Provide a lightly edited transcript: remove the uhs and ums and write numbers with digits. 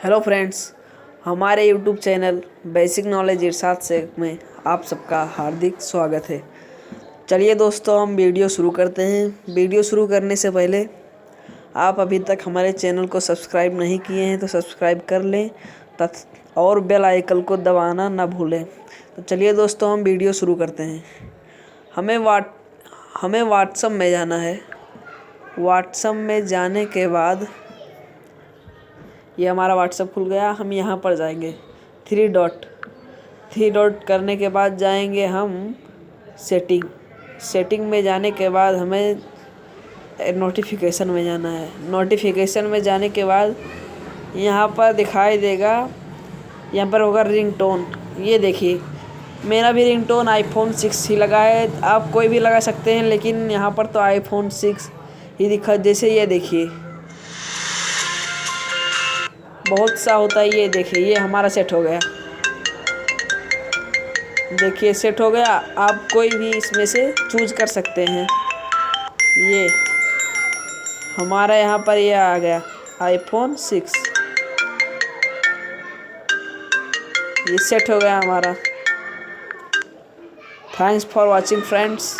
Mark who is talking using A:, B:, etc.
A: Hello friends, हमारे YouTube channel basic knowledge इरशाद से में आप सबका हार्दिक स्वागत है। चलिए दोस्तों, हम वीडियो शुरू करते हैं। वीडियो शुरू करने से पहले आप अभी तक हमारे चैनल को सब्सक्राइब नहीं किए हैं तो सब्सक्राइब कर लें और बेल आइकन को दबाना ना भूलें। तो चलिए दोस्तों, हम वीडियो शुरू करते हैं। हमें व्हाट्सएप में जाना है। व्हाट्सएप में जाने के बाद ये हमारा व्हाट्सएप खुल गया। हम यहाँ पर जाएंगे थ्री डॉट करने के बाद जाएंगे हम सेटिंग में जाने के बाद हमें नोटिफिकेशन में जाना है। नोटिफिकेशन में जाने के बाद यहाँ पर दिखाई देगा, यहाँ पर होगा रिंगटोन। ये देखिए, मेरा भी रिंगटोन आईफोन 6 ही लगा है। आप कोई भी लगा सकते हैं, लेकिन यहाँ पर तो आईफोन 6 ही दिखा। जैसे ये देखिए, बहुत सा होता है। ये देखिए, ये हमारा सेट हो गया। देखिए, सेट हो गया। आप कोई भी इसमें से चूज कर सकते हैं। ये हमारा यहाँ पर ये आ गया आईफोन 6। ये सेट हो गया हमारा। Thanks for watching friends.